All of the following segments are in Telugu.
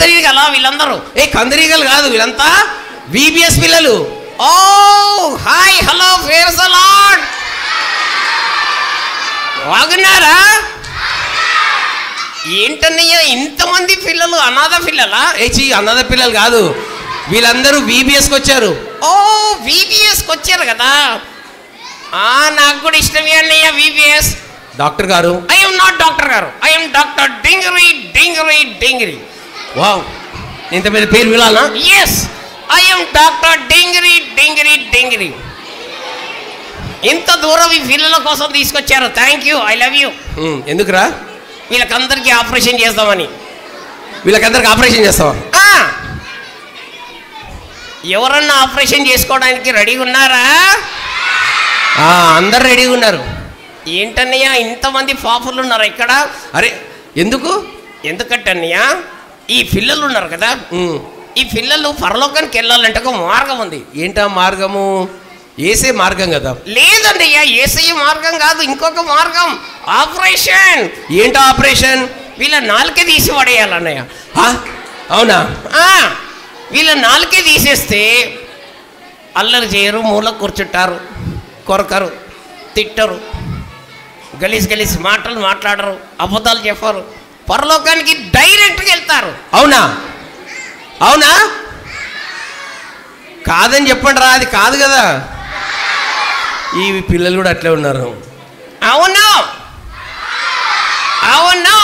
కందిరీగలా వీళ్ళందరూ? కందిరీగలు కాదు, వీళ్ళంతా VBS పిల్లలు. ఓ hi hello praise the lord. బాగున్నారా? ఏంటన్నయ్య ఇంతమంది పిల్లలు? అనాథ పిల్లలా? అనాథ పిల్లలు కాదు, వీళ్ళందరూ VBSకి వచ్చారు. ఓ VBSకి వచ్చారు కదా. నాకు కూడా ఇష్టమే అన్నయ్య VBS. డాక్టర్ గారు? ఐఎమ్ నాట్ డాక్టర్ గారు, I'm doctor Dingari Dingari Dingari. Wow, ఇంత మీద పేరు వినాలా? Yes, I'm doctor Dingari Dingari Dingari. ఇంత దూరం ఈ పిల్లల కోసం తీసుకొచ్చారు. Thank you, I love you. ఎందుకురా? వీళ్ళకందరికీ ఆపరేషన్ చేస్తామని. వీళ్ళకందరికి ఆపరేషన్ చేస్తావా? ఎవరన్నా ఆపరేషన్ చేసుకోవడానికి రెడీగా ఉన్నారా? అందరు రెడీగా ఉన్నారు. ఏంటన్నయ్య ఇంతమంది పాపులు ఉన్నారు ఇక్కడ? అరే ఎందుకంటే అన్నయ్య ఈ పిల్లలు ఉన్నారు కదా, ఈ పిల్లలు పరలోకానికి వెళ్ళాలంటే ఒక మార్గం ఉంది. ఏంటా మార్గము? ఏసే మార్గం కదా. లేదన్నయ్య, ఏసే మార్గం కాదు, ఇంకొక మార్గం. ఆపరేషన్. ఏంటో ఆపరేషన్? వీళ్ళ నాలుకే తీసి పడేయాలన్నయ్య. అవునా? వీళ్ళ నాలుకే తీసేస్తే అల్లరి చేయరు, మూల కూర్చుంటారు, కొరకరు, తిట్టరు, గలీజ్ గలీజ్ మాటలు మాట్లాడరు, అబద్ధాలు చెప్పరు, పరలోకానికి డైరెక్ట్గా వెళ్తారు. అవునా? అవునా? కాదని చెప్పండి రా, అది కాదు కదా. ఈ పిల్లలు కూడా అట్లే ఉన్నారు. అవును అవును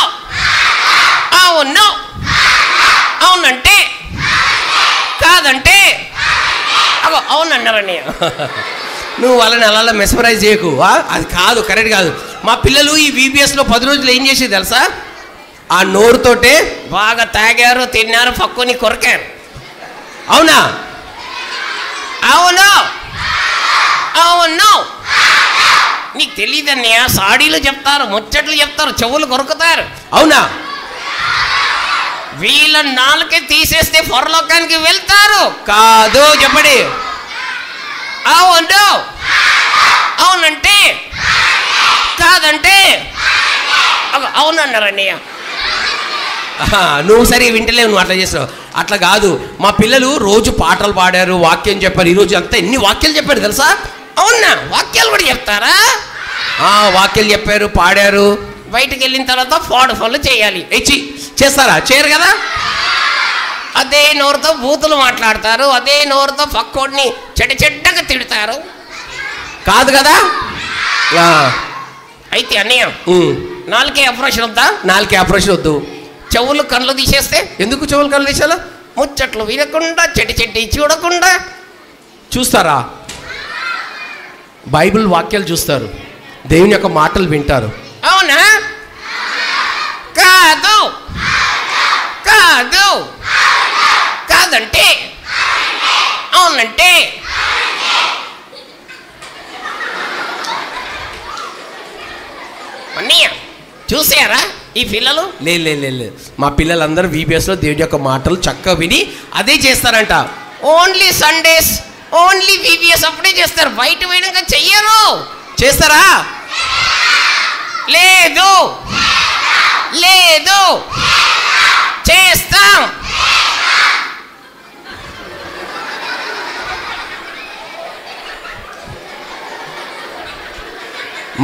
అవును అవునంటే కాదంటే అవునన్నారని నువ్వు వాళ్ళని అలా మెస్మరైజ్ చేయకు. అది కాదు, కరెక్ట్ కాదు. మా పిల్లలు ఈ VBSలో 10 రోజులు ఏం చేసేది తెలుసా? ఆ నోరుతోటే బాగా తాగారు, తిన్నారు, పక్కుని కొరకారు. అవునా? అవును అవును. నీకు తెలియదన్నయ్య, సాడీలు చెప్తారు, ముచ్చట్లు చెప్తారు, చెవులు కొరుకుతారు. అవునా? వీళ్ళ నాలుకే తీసేస్తే పరలోకానికి వెళ్తారు. కాదు చెప్పండి. అవును అవునంటే కాదంటే అవునన్నారన్నయ్య. నువ్వు సరే వింటలేవు, నువ్వు అట్లా చేస్తావు. అట్లా కాదు, మా పిల్లలు రోజు పాటలు పాడారు, వాక్యం చెప్పారు. ఈరోజు అంతా ఎన్ని వాక్యాలు చెప్పారు తెలుసా? అవునా? వాక్యాలు కూడా చెప్తారా? వాక్యాలు చెప్పారు, పాడారు. బయటకు వెళ్ళిన తర్వాత పాడు పనులు చేయాలి. చేస్తారా? చేయరు కదా. అదే నోరుతో బూతులు మాట్లాడతారు, అదే నోరుతో పక్కోడిని చెడ్డగా తిడతారు. కాదు కదా. అయితే అన్నయ్య నాలుకే ఆపరేషన్ వద్దా? నాలుకే ఆపరేషన్ వద్దు. చెవులు కళ్ళు తీసేస్తే? ఎందుకు చెవులు కళ్ళు తీసేలా? ముచ్చట్లు వినకుండా, చెడ్డి చూడకుండా చూస్తారా? బైబిల్ వాక్యాలు చూస్తారు, దేవుని యొక్క మాటలు వింటారు. అవునా? కాదు కాదు కాదంటే అవునంటే అన్నయ్య చూసారా ఈ పిల్లలు? లేదు, మా పిల్లలందరూ VBSలో దేవుడి యొక్క మాటలు చక్కగా విని అదే చేస్తారంట. ఓన్లీ సండేస్, ఓన్లీ VBS అప్పుడే చేస్తారు, బయట వేయడంగా చెయ్యరు. చేస్తారా? లేదు లేదు చేస్తాం.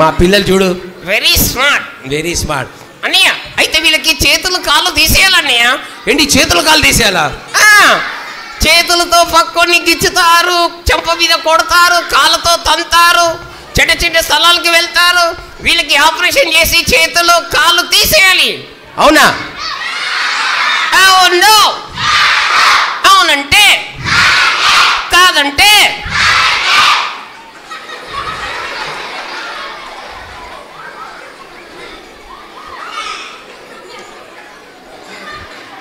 మా పిల్లలు చూడు, వెరీ స్మార్ట్ అన్నయ్య. అయితే వీళ్ళకి చేతులు కాళ్ళు తీసేయాలన్నయ్య. ఏంటి చేతులు కాళ్ళు తీసేయాలా? చేతులతో పక్కొని గిచ్చుతారు, చెంప మీద కొడతారు, కాళ్ళతో తంతారు, చెడ్డ స్థలాలకు వెళ్తారు. వీళ్ళకి ఆపరేషన్ చేసి చేతులు కాళ్ళు తీసేయాలి. అవునా? అవును అవునంటే కాదంటే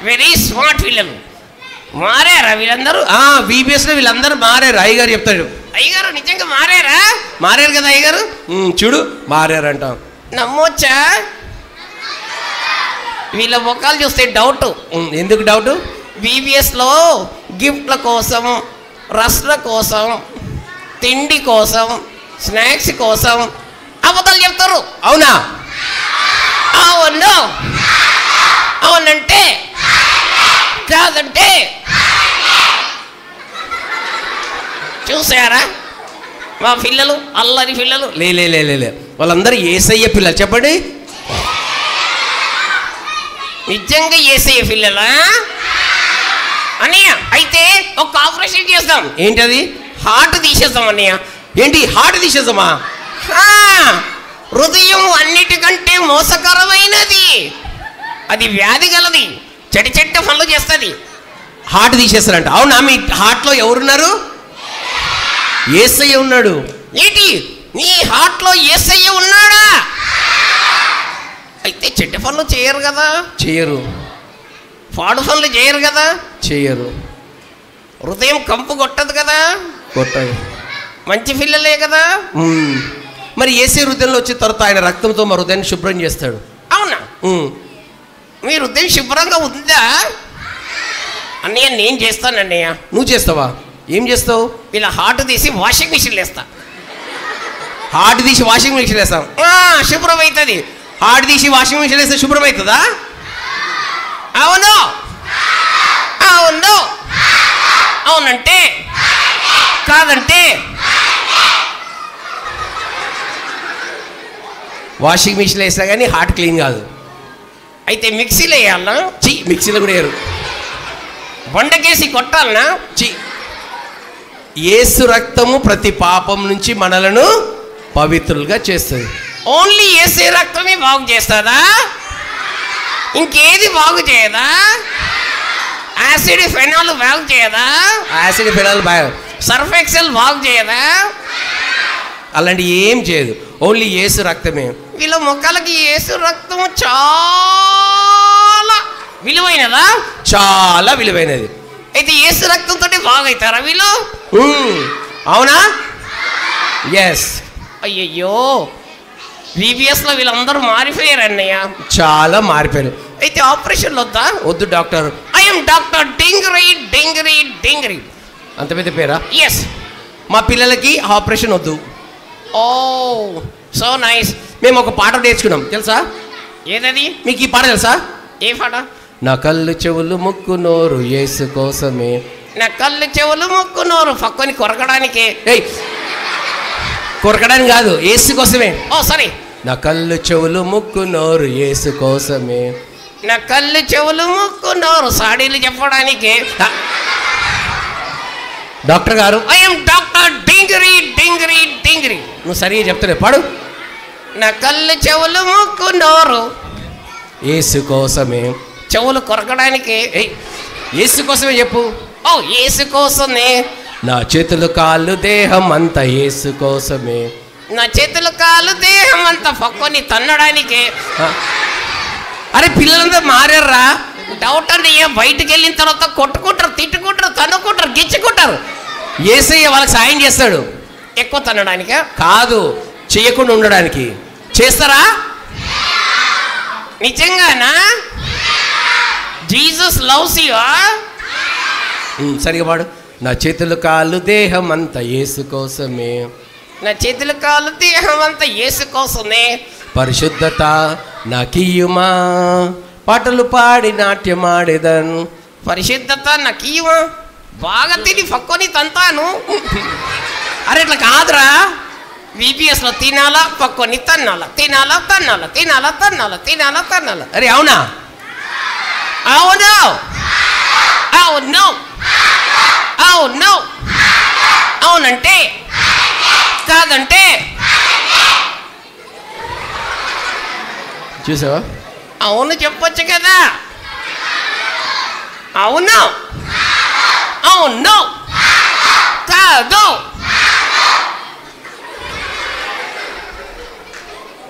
వెరీ స్మార్ట్ పిల్లలు. మారారా వీళ్ళందరూ? VBSలో వీళ్ళందరూ మారారు. అయ్యగారు చెప్తాడు. అయ్యగారు నిజంగా మారారు కదా అయ్యగారు? చూడు మారారంట. నమ్మొచ్చా? వీళ్ళ ముఖాలు చూస్తే డౌట్. ఎందుకు డౌట్? VBSలో గిఫ్ట్ల కోసం, రస్ల కోసం, తిండి కోసం, స్నాక్స్ కోసం అబద్ధాలు చెప్తారు. అవునా? అవును అవునంటే కాదంటే చూసారా మా పిల్లలు అల్లరి పిల్లలు లే వాళ్ళందరూ యేసయ్య పిల్లలు. చెప్పండి, నిజంగా యేసయ్య పిల్లలా అన్నయ్య? అయితే ఒక ఆపరేషన్ చేద్దాం. ఏంటది? హార్ట్ తీసేద్దాం అన్నయ్య. ఏంటి హార్ట్ తీసేద్దామా? హృదయం అన్నిటికంటే మోసకరమైనది, అది వ్యాధి గలది, చెడ్డ పనులు చేస్తుంది. హార్ట్ తీసేస్తారంట. అవునా? మీ హార్ట్లో ఎవరున్నారు? యేసయ్య ఉన్నాడు. ఏంటి నీ హార్ట్లో యేసయ్య ఉన్నాడా? అయితే చెడ్డ పనులు చేయరు కదా? చేయరు. పాడు పనులు చేయరు కదా? చేయరు. హృదయం కంపు కొట్టదు కదా? కొట్టదు. మంచి పిల్లలే కదా? మరి యేసయ్య హృదయంలో వచ్చిన తర్వాత ఆయన రక్తంతో మా హృదయాన్ని శుభ్రం చేస్తాడు. అవునా? మీ హృదయం శుభ్రంగా ఉందా అన్నయ్య? నేను చేస్తాను అన్నయ్య. నువ్వు చేస్తావా? ఏం చేస్తావు? ఇలా హార్ట్ తీసి వాషింగ్ మిషన్లో వేస్తా. హార్ట్ తీసి వాషింగ్ మిషన్ వేస్తాం, శుభ్రం అవుతుంది. హార్ట్ తీసి వాషింగ్ మిషన్ వేస్తే శుభ్రం అవుతుందా? అవును అవును అవునంటే కాదంటే వాషింగ్ మిషన్లో వేస్తా కానీ హార్ట్ క్లీన్ కాదు. అయితే మిక్సీలో వేయాలనా? మిక్సీలో కూడా వేయరు. బండకేసి కొట్టాలనా? యేసు రక్తము ప్రతి పాపం నుంచి మనలను పవిత్రులుగా చేస్తుంది. ఓన్లీ యేసు రక్తమే బాగు చేస్తుందా? ఇంకేది బాగు చేయదా? యాసిడ్ ఫెనాల్ బాగు చేయదా? యాసిడ్ ఫెనాల్ బాగు, సర్ఫ్ ఎక్సెల్ బాగు చేయదా? అలాంటి ఏం చేయదు. ఓన్లీ యేసు రక్తమే. వీళ్ళ మొక్కలకి యేసు రక్తము చాలా విలువైనదా? చాలా విలువైనది. అయితే యేసు రక్తంతో బాగవుతారా వీళ్ళు? అవునా? ఎస్. అయ్యయ్యో, బీబీఎస్లో వీళ్ళందరూ మారిపోయారు అన్నయ్య. చాలా మారిపోయారు. అయితే ఆపరేషన్లు వద్దా? వద్దు doctor. I'm doctor Dingari Dingari Dingari. అంత పెద్ద పేరా? ఎస్. మా పిల్లలకి ఆపరేషన్ వద్దు. Oh so nice. మేము ఒక పాట నేర్చుకున్నాం, తెలుసా? ఏదది? మీకు ఈ పాట తెలుసా? ఏ పాట? నా కళ్ళు చెవులు ముక్కు నోరు యేసు కోసమే. నా కళ్ళు చెవులు ముక్కు నోరు పక్కని కొరకడానికి. కొరకడానికి కాదు, యేసు కోసమే. ఓ సారీ. నా కళ్ళు చెవులు ముక్కు నోరు యేసు కోసమే. నా కళ్ళు చెవులు ముక్కు నోరు సాడీలు చెప్పడానికి. డాక్టర్ గారు, ఐఎమ్ డాక్టర్ డింగరీ డింగరీ డింగరీ. నువ్వు సరిగా చెప్తానే, పాడు. నా కళ్ళు చెవులు ముక్కు నోరు యేసు కోసమే. చెవులు కొరకడానికి యేసు కోసమే చెప్పు. ఓ యేసు కోసమే. నా చేతులు కాళ్ళు దేహం అంతా యేసు కోసమే. నా చేతులు కాళ్ళు దేహం అంతా పక్కని తన్నడానికి. అరే పిల్లలందరూ మారారా? డౌట్ అంటే బయటికి వెళ్ళిన తర్వాత కొట్టుకుంటారు, తిట్టుకుంటారు, తన్నుకుంటారు, గిచ్చుకుంటారు. యేసయ్య వాళ్ళకి సాయం చేస్తాడు. ఎక్కువ తన్నడానికా? కాదు, చేయకుండా ఉండడానికి. చేస్తారా నిజంగానా? Jesus loves you. సరిగా పాడు. నా చేతులు కాళ్ళు దేహం అంతా యేసు కోసమే. నా చేతులు కాళ్ళు దేహం అంతా యేసు కోసమే. పరిశుద్ధత నాకియ్యుమా, పాటలు పాడి నాట్యమాడేదను. పరిశుద్ధత నాకియ్యుమా, బాగా తిని పక్కని తంతాను. అరే ఇట్లా కాదురా. బీపీఎస్లో తినాలా పక్కని తన్నాలా, తినాలా తన్నాలా, తినాలా తన్నాలా, తినాలా తన్నాలా. అరే అవునా? అవును అవును అవును అవునంటే కాదంటే చూసావా? అవును చెప్పొచ్చు కదా. అవును అవును కాదు.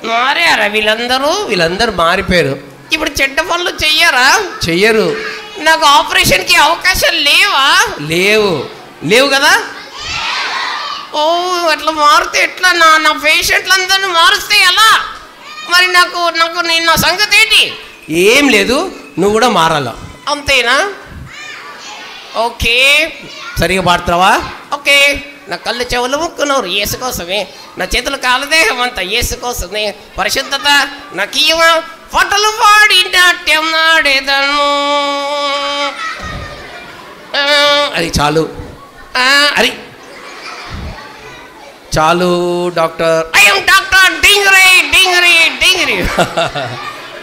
మారారా వీళ్ళందరూ? వీళ్ళందరూ మారిపోయారు. ఇప్పుడు చెడ్డ పనులు చెయ్యరా? చెయ్యరు. నాకు ఆపరేషన్కి అవకాశం లేవా? లేవు. లేవు కదా. ఓ అట్లా మారితే ఎట్లా? నా పేషెంట్లందరినీ మారుస్తే ఎలా? మరి నాకు నా సంగతి ఏంటి? ఏం లేదు, నువ్వు కూడా మారాలా. అంతేనా? ఓకే, సరిగా పాడతావా? ఓకే. నా కళ్ళు చెవులు ముక్కు నోరు యేసు కోసమే. నా చేతులు కాలదేహం అంతా యేసు కోసమే. పరిశుద్ధత నాకియ్యమా, పాటలు పాడి నాట్యం ఆడేదను. అది చాలు. అది చాలు doctor. I'm doctor Dingiri Dingiri Dingiri.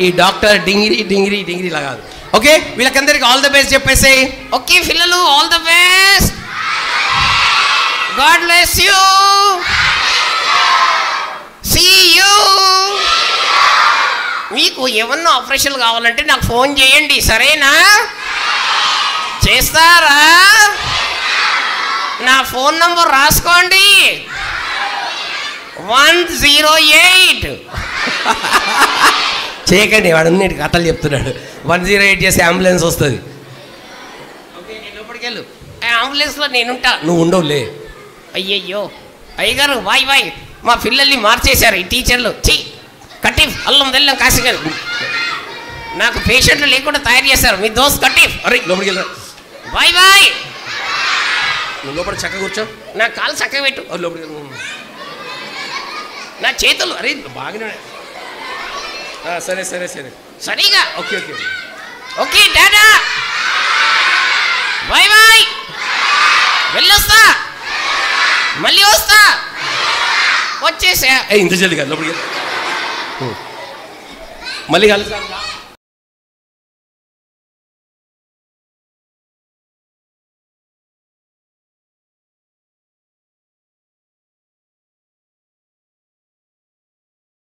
ఈ డాక్టర్ డింగిరి డింగిరి డింగిరి లాగా. ఓకే, వీళ్ళకందరికి ఆల్ ద బెస్ట్ చెప్పేసి. ఓకే పిల్లలు, all the best. God bless you. See you. మీకు ఏమన్నా ఆపరేషన్ కావాలంటే నాకు ఫోన్ చేయండి, సరేనా? చేస్తారా? నా ఫోన్ నంబర్ రాసుకోండి, 108. చేయకండి, వాడు అన్నిటి కథలు చెప్తున్నాడు. 108 చేసి అంబులెన్స్ వస్తుంది. ఓకే, నేను లోపలికి వెళ్ళు. అంబులెన్స్లో నేనుంటా, నువ్వు ఉండవులే. అయ్యయ్యో అయ్యగారు, బాయ్ బాయ్. మా పిల్లల్ని మార్చేశారు ఈ టీచర్లు. చి కటీఫ్ అల్లం వెల్లం కాసిగా నాకు పేషెంట్లు లేకుండా తయారు చేశారు మీ దోస్త్ కటీఫ్. అరే లోపలికి వెళ్ళరా. Bye bye. నువ్వు లోపల చక్క కూర్చో, నా కాలు చక్కగా పెట్టు. లోపలికి నా చేతులు. అరే బాగానే. సరే సరే సరే సరిగా. ఓకే ఓకే ఓకే డాడా. Bye bye. వెళ్ళొస్తా, మళ్ళీ వస్తా. వచ్చేసా. ఇంత జల్దిగా లోపలికి మళ్ళీ కలుస్తా.